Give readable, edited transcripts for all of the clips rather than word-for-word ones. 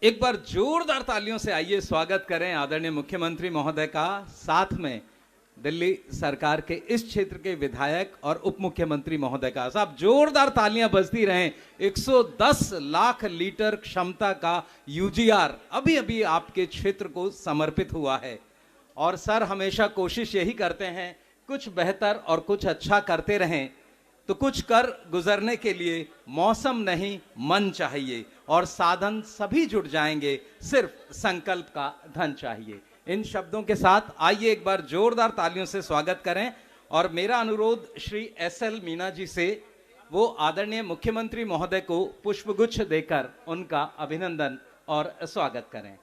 एक बार जोरदार तालियों से आइए स्वागत करें आदरणीय मुख्यमंत्री महोदय का, साथ में दिल्ली सरकार के इस क्षेत्र के विधायक और उप मुख्यमंत्री महोदय का। साहब जोरदार तालियां बजती रहें। 110 लाख लीटर क्षमता का यूजीआर अभी अभी आपके क्षेत्र को समर्पित हुआ है। और सर हमेशा कोशिश यही करते हैं कुछ बेहतर और कुछ अच्छा करते रहें, तो कुछ कर गुजरने के लिए मौसम नहीं मन चाहिए और साधन सभी जुट जाएंगे, सिर्फ संकल्प का धन चाहिए। इन शब्दों के साथ आइए एक बार जोरदार तालियों से स्वागत करें और मेरा अनुरोध श्री एसएल मीना जी से, वो आदरणीय मुख्यमंत्री महोदय को पुष्पगुच्छ देकर उनका अभिनंदन और स्वागत करें।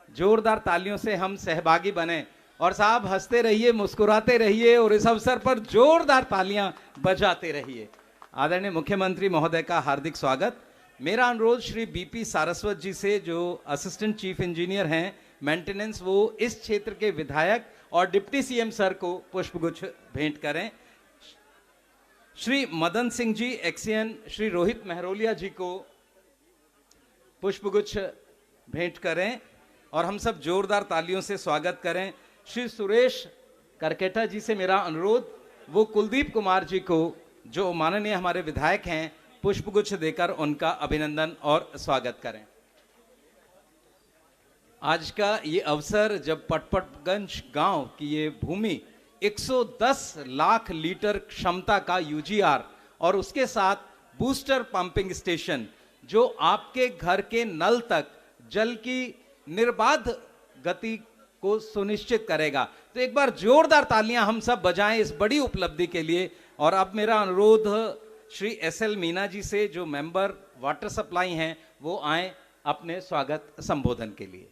जोरदार तालियों से हम सहभागी बने और साहब हंसते रहिए, मुस्कुराते रहिए और इस अवसर पर जोरदार तालियां बजाते रहिए। आदरणीय मुख्यमंत्री महोदय का हार्दिक स्वागत। मेरा अनुरोध श्री बीपी सारस्वत जी से, जो असिस्टेंट चीफ इंजीनियर हैं मेंटेनेंस, वो इस क्षेत्र के विधायक और डिप्टी सीएम सर को पुष्पगुच्छ भेंट करें। श्री मदन सिंह जी एक्सियन, श्री रोहित मेहरोलिया जी को पुष्पगुच्छ भेंट करें और हम सब जोरदार तालियों से स्वागत करें। श्री सुरेश करकेटा जी से मेरा अनुरोध, वो कुलदीप कुमार जी को, जो माननीय हमारे विधायक हैं, पुष्पगुच्छ देकर उनका अभिनंदन और स्वागत करें। आज का ये अवसर जब पटपटगंज गांव की ये भूमि 110 लाख लीटर क्षमता का यूजीआर और उसके साथ बूस्टर पंपिंग स्टेशन, जो आपके घर के नल तक जल की निर्बाध गति को सुनिश्चित करेगा, तो एक बार जोरदार तालियां हम सब बजाएं इस बड़ी उपलब्धि के लिए। और अब मेरा अनुरोध श्री एसएल मीना जी से, जो मेंबर वाटर सप्लाई हैं, वो आए अपने स्वागत संबोधन के लिए।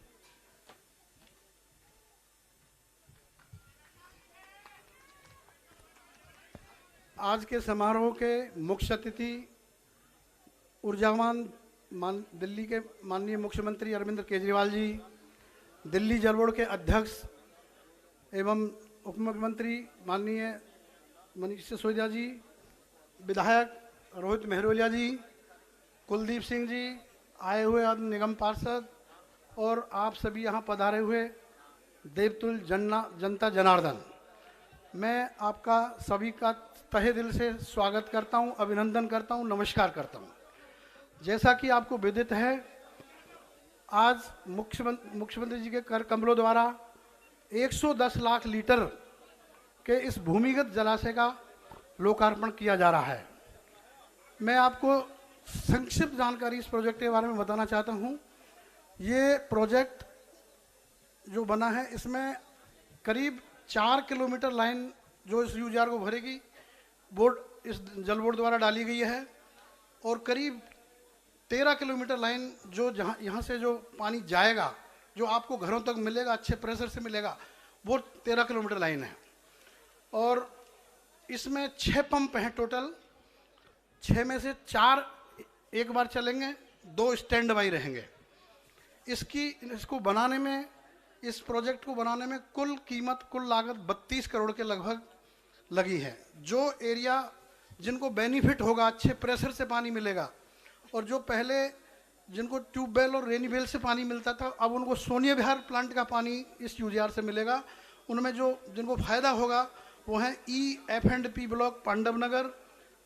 आज के समारोह के मुख्य अतिथि ऊर्जावान दिल्ली के माननीय मुख्यमंत्री अरविंद केजरीवाल जी, दिल्ली जल बोर्ड के अध्यक्ष एवं उप मुख्यमंत्री माननीय मनीष सिसोदिया जी, विधायक रोहित मेहरोलिया जी, कुलदीप सिंह जी, आए हुए अन्य निगम पार्षद और आप सभी यहाँ पधारे हुए देवतुल जनता जनार्दन, मैं आपका सभी का तहे दिल से स्वागत करता हूँ, अभिनंदन करता हूँ, नमस्कार करता हूँ। जैसा कि आपको विदित है, आज मुख्यमंत्री जी के कर कमलों द्वारा 110 लाख लीटर के इस भूमिगत जलाशय का लोकार्पण किया जा रहा है। मैं आपको संक्षिप्त जानकारी इस प्रोजेक्ट के बारे में बताना चाहता हूँ। ये प्रोजेक्ट जो बना है, इसमें करीब 4 किलोमीटर लाइन जो इस यूजीआर को भरेगी, बोर्ड इस जल बोर्ड द्वारा डाली गई है, और करीब 13 किलोमीटर लाइन जो जहाँ यहाँ से जो पानी जाएगा, जो आपको घरों तक मिलेगा, अच्छे प्रेशर से मिलेगा, वो 13 किलोमीटर लाइन है। और इसमें 6 पंप हैं टोटल। 6 में से 4 एक बार चलेंगे, 2 स्टैंड बाई रहेंगे। इसको बनाने में, इस प्रोजेक्ट को बनाने में कुल लागत 32 करोड़ के लगभग लगी है। जो एरिया जिनको बेनिफिट होगा, अच्छे प्रेशर से पानी मिलेगा, और जो पहले जिनको ट्यूबवेल और रेनीवेल से पानी मिलता था, अब उनको सोनिया विहार प्लांट का पानी इस यूजीआर से मिलेगा। उनमें जिनको फायदा होगा वो हैं EF&P ब्लॉक, पांडव नगर,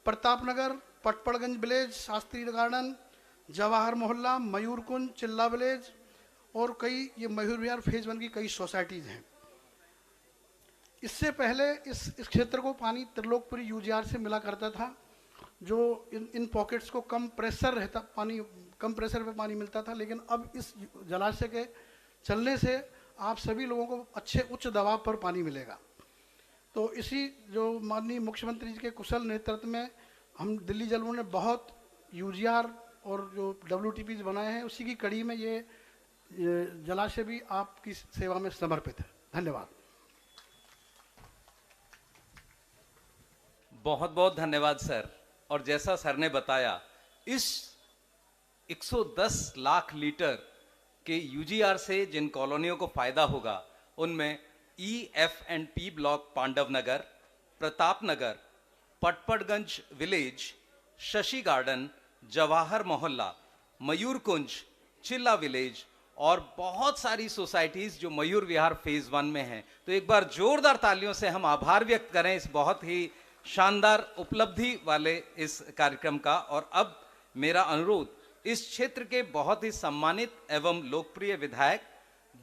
प्रताप नगर, पटपड़गंज विलेज, शास्त्री गार्डन, जवाहर मोहल्ला, मयूरकुंज, चिल्ला विलेज, और कई ये मयूर विहार फेज 1 की कई सोसाइटीज़ हैं। इससे पहले इस क्षेत्र को पानी त्रिलोकपुरी यूजीआर से मिला करता था, जो इन पॉकेट्स को कम प्रेशर पे पानी मिलता था। लेकिन अब इस जलाशय के चलने से आप सभी लोगों को अच्छे उच्च दबाव पर पानी मिलेगा। तो इसी जो माननीय मुख्यमंत्री जी के कुशल नेतृत्व में हम दिल्ली जल बोर्ड ने बहुत यूजीआर और जो WTPs बनाए हैं, उसी की कड़ी में ये जलाशय भी आपकी सेवा में समर्पित है। धन्यवाद। बहुत बहुत धन्यवाद सर। और जैसा सर ने बताया, इस 110 लाख लीटर के यूजीआर से जिन कॉलोनियों को फायदा होगा, उनमें EF&P ब्लॉक पांडव नगर, प्रताप नगर, पटपड़गंज विलेज, शशि गार्डन, जवाहर मोहल्ला, मयूरकुंज, चिल्ला विलेज और बहुत सारी सोसाइटीज जो मयूर विहार फेज 1 में हैं। तो एक बार जोरदार तालियों से हम आभार व्यक्त करें इस बहुत ही शानदार उपलब्धि वाले इस कार्यक्रम का। और अब मेरा अनुरोध इस क्षेत्र के बहुत ही सम्मानित एवं लोकप्रिय विधायक,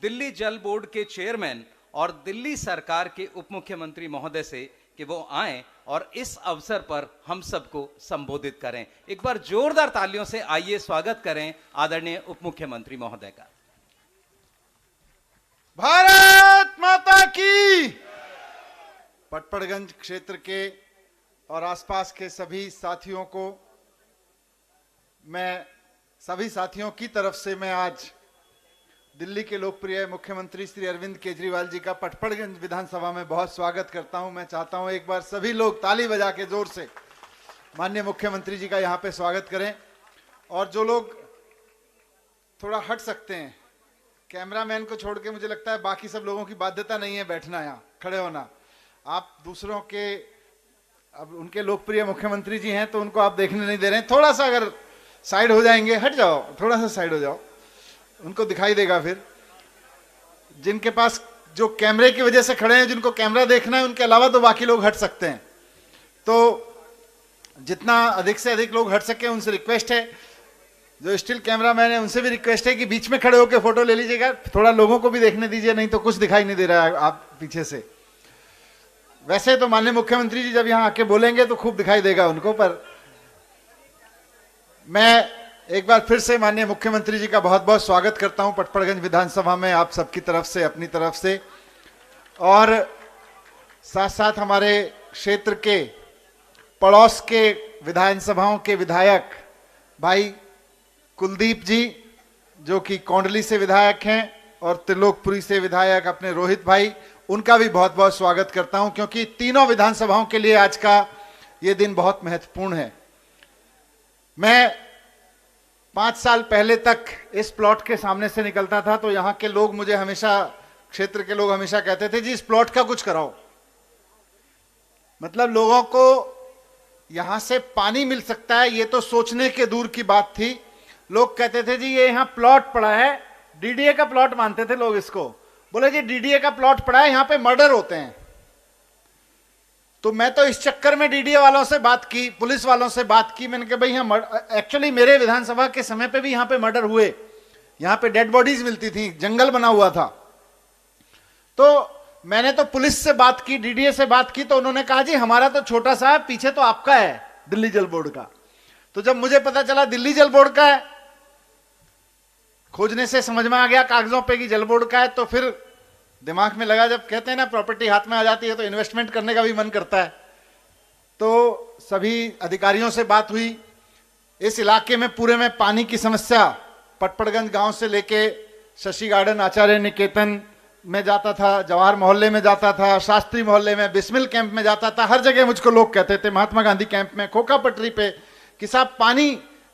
दिल्ली जल बोर्ड के चेयरमैन और दिल्ली सरकार के उप मुख्यमंत्री महोदय से कि वो आएं और इस अवसर पर हम सबको संबोधित करें। एक बार जोरदार तालियों से आइए स्वागत करें आदरणीय उप मुख्यमंत्री महोदय का। भारत माता की। पटपड़गंज क्षेत्र के और आसपास के सभी साथियों को सभी साथियों की तरफ से मैं आज दिल्ली के लोकप्रिय मुख्यमंत्री श्री अरविंद केजरीवाल जी का पटपड़गंज विधानसभा में बहुत स्वागत करता हूं। मैं चाहता हूं एक बार सभी लोग ताली बजा के जोर से माननीय मुख्यमंत्री जी का यहां पे स्वागत करें। और जो लोग थोड़ा हट सकते हैं, कैमरामैन को छोड़ के मुझे लगता है बाकी सब लोगों की बाध्यता नहीं है बैठना, यहाँ खड़े होना। आप दूसरों के, अब उनके लोकप्रिय मुख्यमंत्री जी हैं तो उनको आप देखने नहीं दे रहे हैं। थोड़ा सा अगर साइड हो जाएंगे, हट जाओ, थोड़ा सा साइड हो जाओ, उनको दिखाई देगा। फिर जिनके पास जो कैमरे की वजह से खड़े हैं, जिनको कैमरा देखना है, उनके अलावा तो बाकी लोग हट सकते हैं। तो जितना अधिक से अधिक लोग हट सके उनसे रिक्वेस्ट है। जो स्टिल कैमरामैन है उनसे भी रिक्वेस्ट है कि बीच में खड़े होकर फोटो ले लीजिएगा, थोड़ा लोगों को भी देखने दीजिए, नहीं तो कुछ दिखाई नहीं दे रहा है आप पीछे से। वैसे तो माननीय मुख्यमंत्री जी जब यहाँ आके बोलेंगे तो खूब दिखाई देगा उनको, पर मैं एक बार फिर से माननीय मुख्यमंत्री जी का बहुत बहुत स्वागत करता हूं पटपड़गंज विधानसभा में, आप सबकी तरफ से, अपनी तरफ से। और साथ साथ हमारे क्षेत्र के पड़ोस के विधानसभाओं के विधायक भाई कुलदीप जी, जो कि कोंडली से विधायक हैं, और त्रिलोकपुरी से विधायक अपने रोहित भाई, उनका भी बहुत बहुत स्वागत करता हूं, क्योंकि तीनों विधानसभाओं के लिए आज का ये दिन बहुत महत्वपूर्ण है। मैं 5 साल पहले तक इस प्लॉट के सामने से निकलता था तो यहाँ के लोग मुझे हमेशा, क्षेत्र के लोग हमेशा कहते थे जी इस प्लॉट का कुछ कराओ। मतलब लोगों को यहां से पानी मिल सकता है ये तो सोचने के दूर की बात थी। लोग कहते थे जी ये यहाँ प्लॉट पड़ा है, डीडीए का प्लॉट मानते थे लोग इसको। बोले जी डीडीए का प्लॉट पड़ा है, यहाँ पे मर्डर होते हैं। तो मैं तो इस चक्कर में डीडीए वालों से बात की, पुलिस वालों से बात की, मैंने कहा भाई यहाँ एक्चुअली मेरे विधानसभा के समय पे भी यहाँ पे मर्डर हुए, यहाँ पे डेड बॉडीज मिलती थी, जंगल बना हुआ था। तो मैंने तो पुलिस से बात की, डीडीए से बात की, तो उन्होंने कहा जी हमारा तो छोटा सा है, पीछे तो आपका है दिल्ली जल बोर्ड का। तो जब मुझे पता चला दिल्ली जल बोर्ड का है, खोजने से समझ में आ गया कागजों पे कि जल बोर्ड का है, तो फिर दिमाग में लगा, जब कहते हैं ना प्रॉपर्टी हाथ में आ जाती है तो इन्वेस्टमेंट करने का भी मन करता है। तो सभी अधिकारियों से बात हुई। इस इलाके में पूरे में पानी की समस्या, पटपड़गंज गांव से लेके शशि गार्डन, आचार्य निकेतन में जाता था, जवाहर मोहल्ले में जाता था, शास्त्री मोहल्ले में, बिस्मिल कैंप में जाता था, हर जगह मुझको लोग कहते थे, महात्मा गांधी कैंप में, खोखा पटरी पे, कि साहब पानी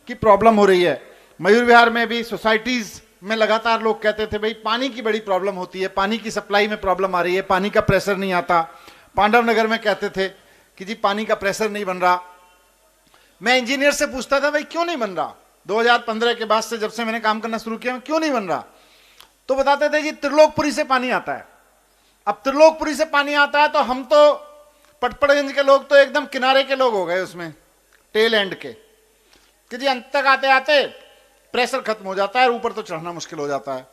की प्रॉब्लम हो रही है। मयूर विहार में भी सोसाइटीज में लगातार लोग कहते थे भाई पानी की बड़ी प्रॉब्लम होती है, पानी की सप्लाई में प्रॉब्लम आ रही है, पानी का प्रेशर नहीं आता। पांडव नगर में कहते थे कि जी पानी का प्रेशर नहीं बन रहा। मैं इंजीनियर से पूछता था भाई क्यों नहीं बन रहा, 2015 के बाद से जब से मैंने काम करना शुरू किया क्यों नहीं बन रहा, तो बताते थे जी त्रिलोकपुरी से पानी आता है। अब त्रिलोकपुरी से पानी आता है तो हम तो पटपड़गंज के लोग तो एकदम किनारे के लोग हो गए, उसमें टेल एंड के, कि जी अंत तक आते आते प्रेशर खत्म हो जाता है और ऊपर तो चढ़ना मुश्किल हो जाता है।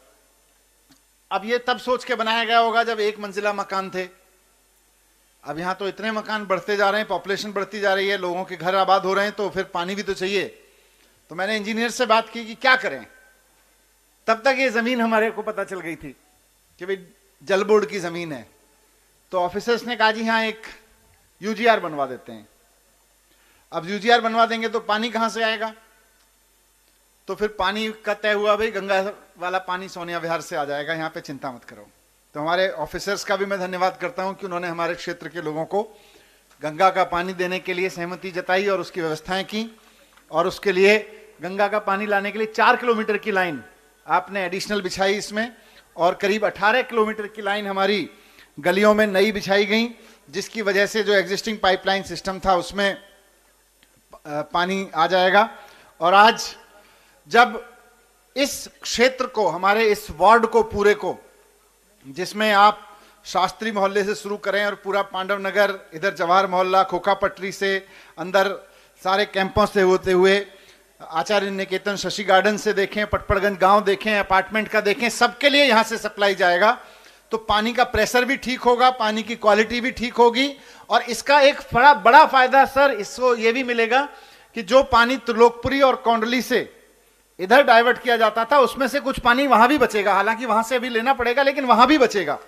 अब ये तब सोच के बनाया गया होगा जब 1 मंजिला मकान थे। अब यहां तो इतने मकान बढ़ते जा रहे हैं, पॉपुलेशन बढ़ती जा रही है, लोगों के घर आबाद हो रहे हैं, तो फिर पानी भी तो चाहिए। तो मैंने इंजीनियर से बात की कि क्या करें। तब तक ये जमीन हमारे को पता चल गई थी कि भाई जल बोर्ड की जमीन है। तो ऑफिसर्स ने कहा जी हाँ एक यूजीआर बनवा देते हैं। अब यूजीआर बनवा देंगे तो पानी कहां से आएगा, तो फिर पानी का तय हुआ भाई गंगा वाला पानी सोनिया विहार से आ जाएगा, यहाँ पे चिंता मत करो। तो हमारे ऑफिसर्स का भी मैं धन्यवाद करता हूं कि उन्होंने हमारे क्षेत्र के लोगों को गंगा का पानी देने के लिए सहमति जताई और उसकी व्यवस्थाएं की। और उसके लिए गंगा का पानी लाने के लिए 4 किलोमीटर की लाइन आपने एडिशनल बिछाई इसमें, और करीब 18 किलोमीटर की लाइन हमारी गलियों में नई बिछाई गई, जिसकी वजह से जो एग्जिस्टिंग पाइपलाइन सिस्टम था उसमें पानी आ जाएगा। और आज जब इस क्षेत्र को, हमारे इस वार्ड को पूरे को, जिसमें आप शास्त्री मोहल्ले से शुरू करें और पूरा पांडव नगर, इधर जवाहर मोहल्ला, खोखा पटरी से अंदर सारे कैंपों से होते हुए आचार्य निकेतन, शशि गार्डन से देखें, पटपड़गंज गांव देखें, अपार्टमेंट का देखें, सबके लिए यहां से सप्लाई जाएगा। तो पानी का प्रेशर भी ठीक होगा, पानी की क्वालिटी भी ठीक होगी। और इसका एक बड़ा फायदा सर इसको ये भी मिलेगा कि जो पानी त्रिलोकपुरी और कौंडली से इधर डाइवर्ट किया जाता था, उसमें से कुछ पानी वहां भी बचेगा। हालांकि वहां से अभी लेना पड़ेगा, लेकिन वहां भी बचेगा।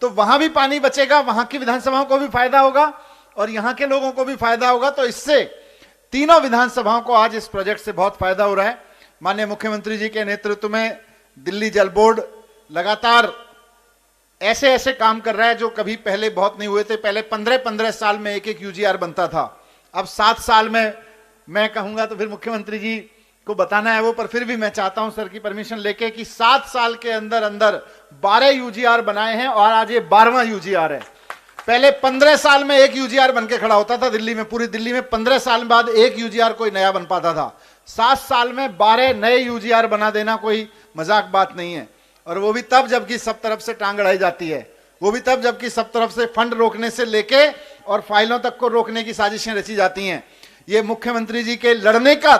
तो वहां भी पानी बचेगा, वहां की विधानसभाओं को भी फायदा होगा और यहां के लोगों को भी फायदा होगा। तो इससे तीनों विधानसभाओं को आज इस प्रोजेक्ट से बहुत फायदा हो रहा है। माननीय मुख्यमंत्री जी के नेतृत्व में दिल्ली जल बोर्ड लगातार ऐसे ऐसे काम कर रहा है जो कभी पहले बहुत नहीं हुए थे। पहले 15-15 साल में एक यूजीआर बनता था, अब 7 साल में। मैं कहूंगा तो फिर मुख्यमंत्री जी को बताना है वो, पर फिर भी मैं चाहता हूं सर की परमिशन लेके कि 7 साल के अंदर अंदर 12 यूजीआर बनाए हैं और आज ये 12वां यूजीआर है। पहले 15 साल में एक यूजीआर बन के खड़ा होता था दिल्ली में, पूरी दिल्ली में 15 साल बाद एक यूजीआर कोई नया बन पाता था। 7 साल में 12 नए यूजीआर बना देना कोई मजाक बात नहीं है। और वो भी तब जबकि सब तरफ से टांग अड़ाई जाती है, वो भी तब जबकि सब तरफ से फंड रोकने से लेके और फाइलों तक को रोकने की साजिशें रची जाती हैं। ये मुख्यमंत्री जी के लड़ने का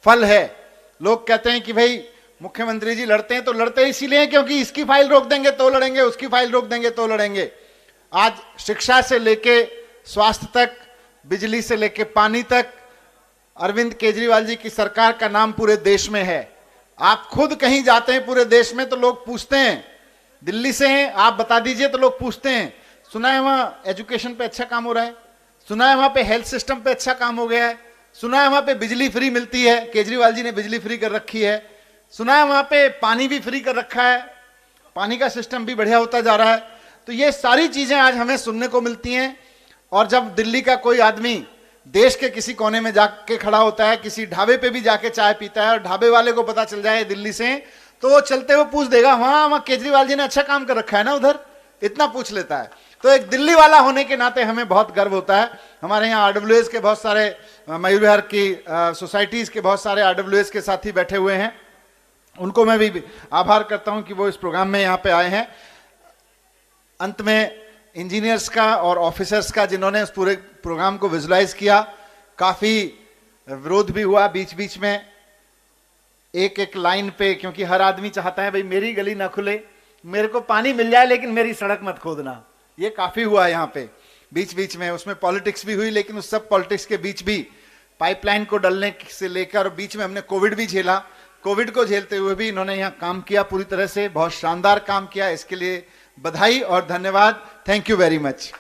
फल है। लोग कहते हैं कि भाई मुख्यमंत्री जी लड़ते हैं, तो लड़ते इसीलिए क्योंकि इसकी फाइल रोक देंगे तो लड़ेंगे, उसकी फाइल रोक देंगे तो लड़ेंगे। आज शिक्षा से लेके स्वास्थ्य तक, बिजली से लेके पानी तक, अरविंद केजरीवाल जी की सरकार का नाम पूरे देश में है। आप खुद कहीं जाते हैं पूरे देश में तो लोग पूछते हैं, दिल्ली से हैं आप बता दीजिए, तो लोग पूछते हैं सुना है वहां एजुकेशन पे अच्छा काम हो रहा है, सुना है वहां पे हेल्थ सिस्टम पे अच्छा काम हो गया है, सुना है वहां पे बिजली फ्री मिलती है, केजरीवाल जी ने बिजली फ्री कर रखी है, सुना है वहां पे पानी भी फ्री कर रखा है, पानी का सिस्टम भी बढ़िया होता जा रहा है। तो ये सारी चीजें आज हमें सुनने को मिलती हैं। और जब दिल्ली का कोई आदमी देश के किसी कोने में जाके खड़ा होता है, किसी ढाबे पे भी जाके चाय पीता है और ढाबे वाले को पता चल जाए दिल्ली से, तो वो चलते हुए पूछ देगा वहां केजरीवाल जी ने अच्छा काम कर रखा है ना उधर, इतना पूछ लेता है। तो एक दिल्ली वाला होने के नाते हमें बहुत गर्व होता है। हमारे यहाँ आरडब्ल्यूएस के बहुत सारे, मयूर विहार की सोसाइटीज के बहुत सारे आरडब्ल्यूएस के साथी बैठे हुए हैं, उनको मैं भी आभार करता हूं कि वो इस प्रोग्राम में यहाँ पे आए हैं। अंत में इंजीनियर्स का और ऑफिसर्स का जिन्होंने इस पूरे प्रोग्राम को विजुलाइज किया, काफी विरोध भी हुआ बीच बीच में, एक एक लाइन पे, क्योंकि हर आदमी चाहता है भाई मेरी गली ना खुले, मेरे को पानी मिल जाए लेकिन मेरी सड़क मत खोदना। ये काफी हुआ यहाँ पे बीच बीच में, उसमें पॉलिटिक्स भी हुई, लेकिन उस सब पॉलिटिक्स के बीच भी पाइपलाइन को डलने से लेकर बीच में हमने कोविड भी झेला, कोविड को झेलते हुए भी इन्होंने यहाँ काम किया पूरी तरह से, बहुत शानदार काम किया। इसके लिए बधाई और धन्यवाद। Thank you very much.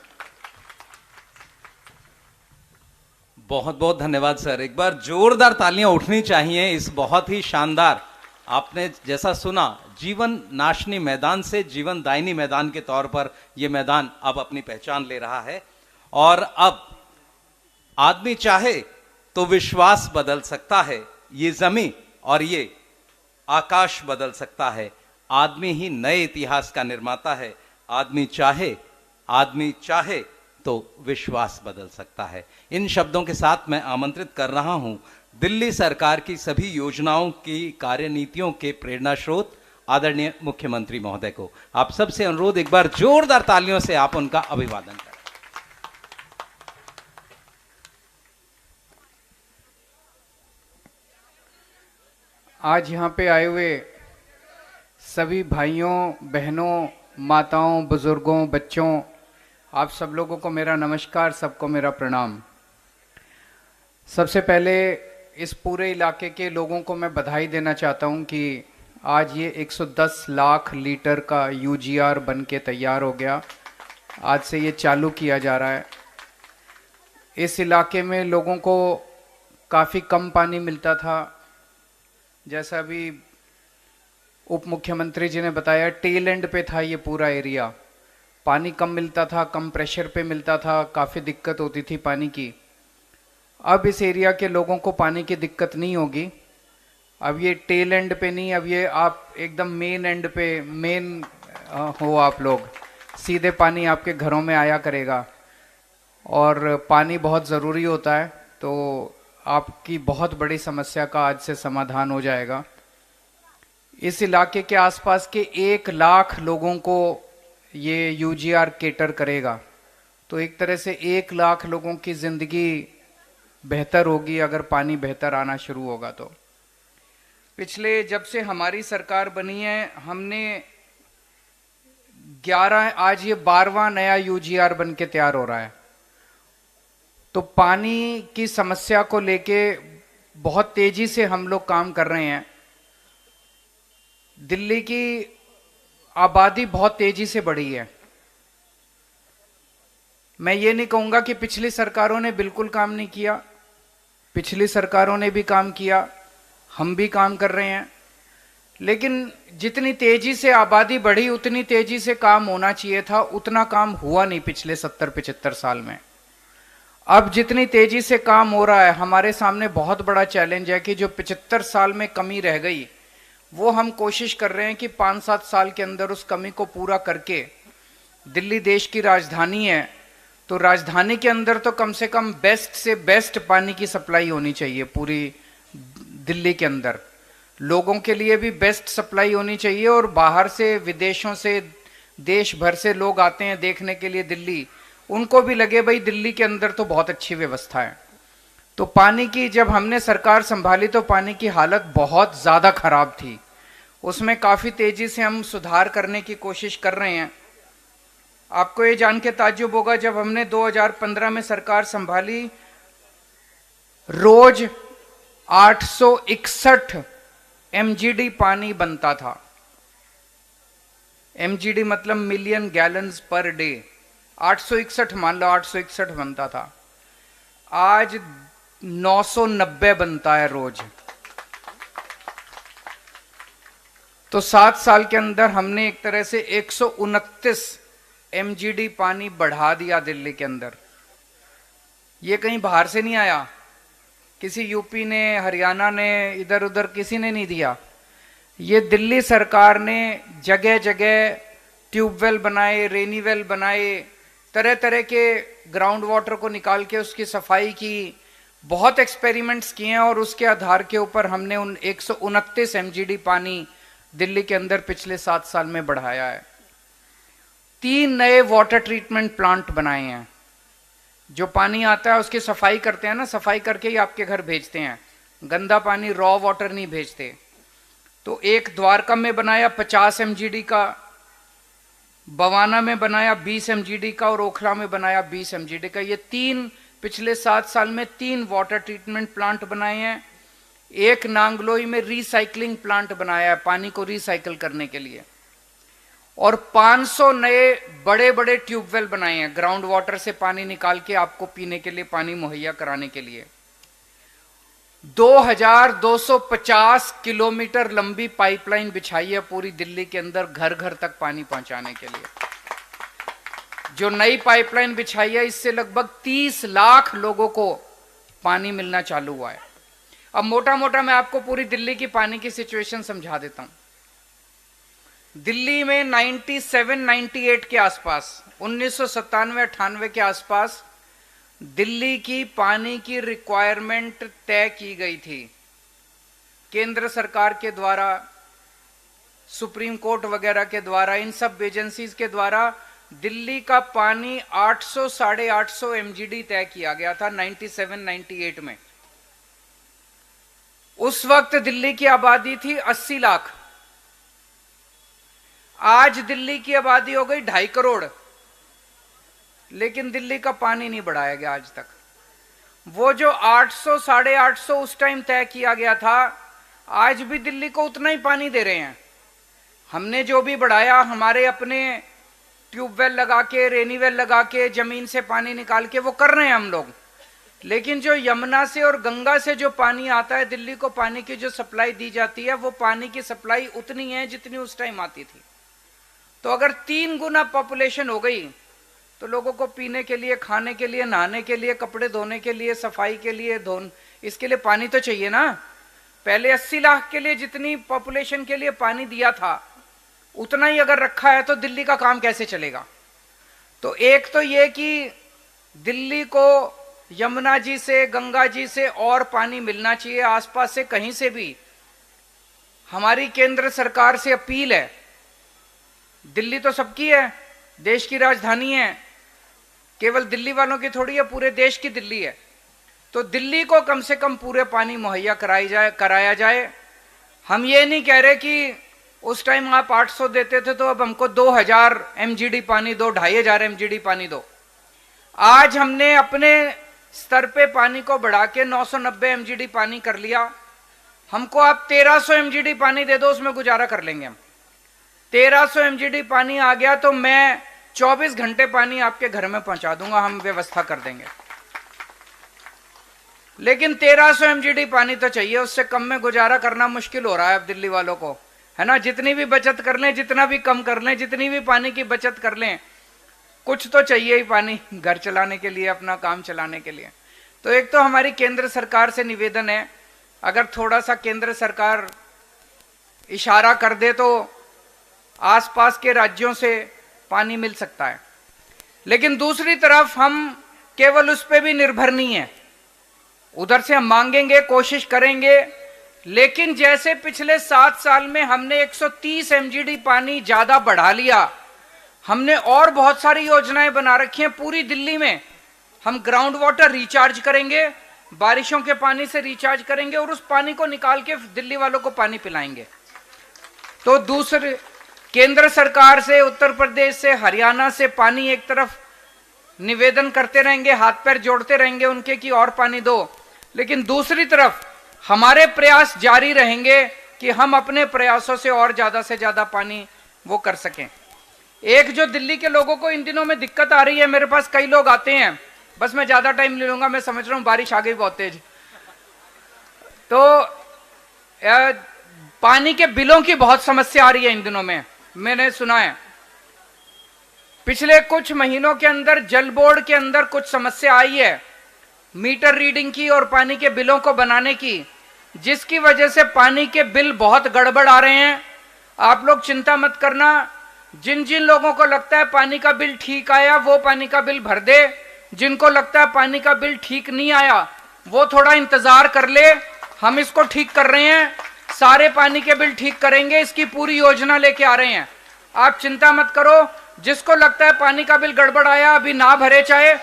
बहुत बहुत धन्यवाद सर। एक बार जोरदार तालियां उठनी चाहिए इस बहुत ही शानदार, आपने जैसा सुना, जीवन नाशनी मैदान से जीवन दायनी मैदान के तौर पर यह मैदान अब अपनी पहचान ले रहा है। और अब आदमी चाहे तो विश्वास बदल सकता है, ये जमीन और ये आकाश बदल सकता है। आदमी ही नए इतिहास का निर्माता है। आदमी चाहे तो विश्वास बदल सकता है। इन शब्दों के साथ मैं आमंत्रित कर रहा हूं दिल्ली सरकार की सभी योजनाओं की कार्यनीतियों के प्रेरणा स्रोत आदरणीय मुख्यमंत्री महोदय को। आप सबसे अनुरोध, एक बार जोरदार तालियों से आप उनका अभिवादन करें। आज यहाँ पे आए हुए सभी भाइयों, बहनों, माताओं, बुजुर्गों, बच्चों, आप सब लोगों को मेरा नमस्कार, सबको मेरा प्रणाम। सबसे पहले इस पूरे इलाके के लोगों को मैं बधाई देना चाहता हूँ कि आज ये 110 लाख लीटर का यूजीआर बन के तैयार हो गया। आज से ये चालू किया जा रहा है। इस इलाके में लोगों को काफ़ी कम पानी मिलता था, जैसा अभी उप मुख्यमंत्री जी ने बताया, टेल एंड पे था ये पूरा एरिया, पानी कम मिलता था, कम प्रेशर पे मिलता था, काफ़ी दिक्कत होती थी पानी की। अब इस एरिया के लोगों को पानी की दिक्कत नहीं होगी। अब ये टेल एंड पे नहीं, अब ये आप एकदम मेन एंड पे, मेन हो आप लोग, सीधे पानी आपके घरों में आया करेगा। और पानी बहुत ज़रूरी होता है, तो आपकी बहुत बड़ी समस्या का आज से समाधान हो जाएगा। इस इलाके के आसपास के 1 लाख लोगों को ये यूजीआर केटर करेगा, तो एक तरह से 1 लाख लोगों की ज़िंदगी बेहतर होगी अगर पानी बेहतर आना शुरू होगा। तो पिछले जब से हमारी सरकार बनी है हमने 11, आज ये 12वां नया यूजीआर बन के तैयार हो रहा है। तो पानी की समस्या को लेके बहुत तेजी से हम लोग काम कर रहे हैं। दिल्ली की आबादी बहुत तेजी से बढ़ी है। मैं ये नहीं कहूंगा कि पिछली सरकारों ने बिल्कुल काम नहीं किया, पिछली सरकारों ने भी काम किया, हम भी काम कर रहे हैं, लेकिन जितनी तेजी से आबादी बढ़ी उतनी तेजी से काम होना चाहिए था, उतना काम हुआ नहीं पिछले 70-75 साल में। अब जितनी तेजी से काम हो रहा है, हमारे सामने बहुत बड़ा चैलेंज है कि जो 75 साल में कमी रह गई वो हम कोशिश कर रहे हैं कि 5-7 साल के अंदर उस कमी को पूरा करके, दिल्ली देश की राजधानी है तो राजधानी के अंदर तो कम से कम बेस्ट से बेस्ट पानी की सप्लाई होनी चाहिए। पूरी दिल्ली के अंदर लोगों के लिए भी बेस्ट सप्लाई होनी चाहिए, और बाहर से, विदेशों से, देश भर से लोग आते हैं देखने के लिए दिल्ली, उनको भी लगे भाई दिल्ली के अंदर तो बहुत अच्छी व्यवस्था है। तो पानी की जब हमने सरकार संभाली तो पानी की हालत बहुत ज़्यादा खराब थी, उसमें काफ़ी तेज़ी से हम सुधार करने की कोशिश कर रहे हैं। आपको ये जान के ताज्जुब होगा, जब हमने 2015 में सरकार संभाली रोज 861 MGD पानी बनता था। MGD मतलब मिलियन गैलन्स पर डे, 861 मान लो 861 बनता था, आज 990 बनता है रोज। तो 7 साल के अंदर हमने एक तरह से 129 MGD पानी बढ़ा दिया दिल्ली के अंदर। ये कहीं बाहर से नहीं आया, किसी यूपी ने, हरियाणा ने, इधर उधर किसी ने नहीं दिया। ये दिल्ली सरकार ने जगह जगह ट्यूबवेल बनाए, रेनीवेल बनाए, तरह तरह के ग्राउंड वाटर को निकाल के उसकी सफाई की, बहुत एक्सपेरिमेंट्स किए हैं, और उसके आधार के ऊपर हमने उन 129 MGD पानी दिल्ली के अंदर पिछले 7 साल में बढ़ाया है। 3 नए वाटर ट्रीटमेंट प्लांट बनाए हैं। जो पानी आता है उसकी सफाई करते हैं ना, सफाई करके ही आपके घर भेजते हैं, गंदा पानी, रॉ वाटर नहीं भेजते। तो एक द्वारका में बनाया 50 MGD का, बवाना में बनाया 20 MGD का, और ओखला में बनाया 20 MGD का। ये 3 पिछले 7 साल में 3 वाटर ट्रीटमेंट प्लांट बनाए हैं। एक नांगलोई में रिसाइकलिंग प्लांट बनाया है पानी को रिसाइकल करने के लिए, और 500 नए बड़े बड़े ट्यूबवेल बनाए हैं ग्राउंड वाटर से पानी निकाल के आपको पीने के लिए पानी मुहैया कराने के लिए। 2250 किलोमीटर लंबी पाइपलाइन बिछाई है पूरी दिल्ली के अंदर घर घर तक पानी पहुंचाने के लिए। जो नई पाइपलाइन बिछाई है इससे लगभग 30 लाख लोगों को पानी मिलना चालू हुआ है। अब मोटा मोटा मैं आपको पूरी दिल्ली की पानी की सिचुएशन समझा देता हूं। दिल्ली में 97-98 के आसपास, 1997-98 के आसपास दिल्ली की पानी की रिक्वायरमेंट तय की गई थी केंद्र सरकार के द्वारा, सुप्रीम कोर्ट वगैरह के द्वारा, इन सब एजेंसीज के द्वारा। दिल्ली का पानी 800-850 MGD तय किया गया था 97-98 में। उस वक्त दिल्ली की आबादी थी 80 लाख। आज दिल्ली की आबादी हो गई 2.5 करोड़, लेकिन दिल्ली का पानी नहीं बढ़ाया गया आज तक। वो जो 800-850 उस टाइम तय किया गया था, आज भी दिल्ली को उतना ही पानी दे रहे हैं। हमने जो भी बढ़ाया, हमारे अपने ट्यूबवेल लगा के, रेनीवेल लगा के, जमीन से पानी निकाल के वो कर रहे हैं हम लोग, लेकिन जो यमुना से और गंगा से जो पानी आता है, दिल्ली को पानी की जो सप्लाई दी जाती है, वो पानी की सप्लाई उतनी है जितनी उस टाइम आती थी। तो अगर 3 गुना पॉपुलेशन हो गई तो लोगों को पीने के लिए, खाने के लिए, नहाने के लिए, कपड़े धोने के लिए, सफाई के लिए, इसके लिए पानी तो चाहिए ना। पहले 80 लाख के लिए जितनी पॉपुलेशन के लिए पानी दिया था, उतना ही अगर रखा है तो दिल्ली का काम कैसे चलेगा। तो एक तो ये कि दिल्ली को यमुना जी से, गंगा जी से और पानी मिलना चाहिए, आसपास से कहीं से भी। हमारी केंद्र सरकार से अपील है, दिल्ली तो सबकी है, देश की राजधानी है, केवल दिल्ली वालों की थोड़ी है, पूरे देश की दिल्ली है। तो दिल्ली को कम से कम पूरे पानी मुहैया कराया जाए। हम ये नहीं कह रहे कि उस टाइम आप 800 देते थे तो अब हमको 2000 MGD पानी दो, 2500 MGD पानी दो। आज हमने अपने स्तर पे पानी को बढ़ा के 990 MGD पानी कर लिया। हमको आप 1300 MGD पानी दे दो, उसमें गुजारा कर लेंगे हम। 1300 MGD पानी आ गया तो मैं 24 घंटे पानी आपके घर में पहुंचा दूंगा, हम व्यवस्था कर देंगे। लेकिन 1300 MGD पानी तो चाहिए, उससे कम में गुजारा करना मुश्किल हो रहा है अब दिल्ली वालों को, है ना। जितनी भी बचत कर लें, जितना भी कम कर लें, जितनी भी पानी की बचत कर लें, कुछ तो चाहिए ही पानी घर चलाने के लिए, अपना काम चलाने के लिए। तो एक तो हमारी केंद्र सरकार से निवेदन है, अगर थोड़ा सा केंद्र सरकार इशारा कर दे तो आसपास के राज्यों से पानी मिल सकता है। लेकिन दूसरी तरफ हम केवल उस पर भी निर्भर नहीं है, उधर से हम मांगेंगे, कोशिश करेंगे। लेकिन जैसे पिछले 7 साल में हमने 130 MGD पानी ज्यादा बढ़ा लिया, हमने और बहुत सारी योजनाएं बना रखी हैं पूरी दिल्ली में। हम ग्राउंड वाटर रिचार्ज करेंगे, बारिशों के पानी से रिचार्ज करेंगे और उस पानी को निकाल के दिल्ली वालों को पानी पिलाएंगे। तो दूसरे केंद्र सरकार से, उत्तर प्रदेश से, हरियाणा से पानी एक तरफ निवेदन करते रहेंगे, हाथ पैर जोड़ते रहेंगे उनके कि और पानी दो। लेकिन दूसरी तरफ हमारे प्रयास जारी रहेंगे कि हम अपने प्रयासों से और ज्यादा से ज्यादा पानी वो कर सकें। एक जो दिल्ली के लोगों को इन दिनों में दिक्कत आ रही है, मेरे पास कई लोग आते हैं, बस मैं ज्यादा टाइम ले लूंगा, मैं समझ रहा हूं बारिश आ गई बहुत तेज। तो पानी के बिलों की बहुत समस्या आ रही है इन दिनों में, मैंने सुना है। पिछले कुछ महीनों के अंदर जल बोर्ड के अंदर कुछ समस्या आई है मीटर रीडिंग की और पानी के बिलों को बनाने की, जिसकी वजह से पानी के बिल बहुत गड़बड़ आ रहे हैं। आप लोग चिंता मत करना, जिन जिन लोगों को लगता है पानी का बिल ठीक आया वो पानी का बिल भर दे, जिनको लगता है पानी का बिल ठीक नहीं आया वो थोड़ा इंतजार कर ले। हम इसको ठीक कर रहे हैं, सारे पानी के बिल ठीक करेंगे, इसकी पूरी योजना लेके आ रहे हैं। आप चिंता मत करो, जिसको लगता है पानी का बिल गड़बड़ आया अभी ना भरे, चाहे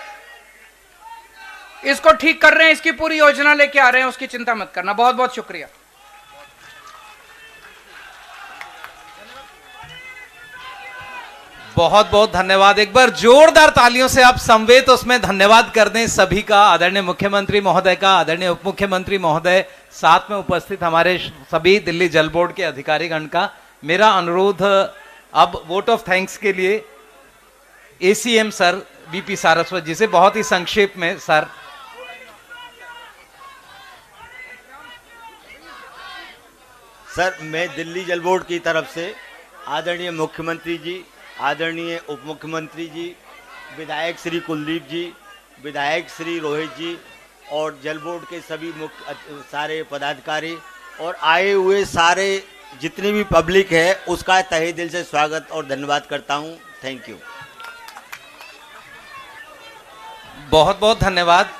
इसको ठीक कर रहे हैं, इसकी पूरी योजना लेके आ रहे हैं, उसकी चिंता मत करना। बहुत बहुत शुक्रिया। बहुत बहुत धन्यवाद। एक बार जोरदार तालियों से आप संवेद उसमें धन्यवाद कर दें सभी का, आदरणीय मुख्यमंत्री महोदय का, आदरणीय उप मुख्यमंत्री महोदय, साथ में उपस्थित हमारे सभी दिल्ली जल बोर्ड के अधिकारीगण का। मेरा अनुरोध अब वोट ऑफ थैंक्स के लिए ACM सर BP सारस्वत जी से, बहुत ही संक्षेप में सर। सर, मैं दिल्ली जल बोर्ड की तरफ से आदरणीय मुख्यमंत्री जी, आदरणीय उप मुख्यमंत्री जी, विधायक श्री कुलदीप जी, विधायक श्री रोहित जी और जल बोर्ड के सभी सारे पदाधिकारी और आए हुए सारे जितनी भी पब्लिक है उसका तहे दिल से स्वागत और धन्यवाद करता हूं। Thank you. बहुत बहुत धन्यवाद।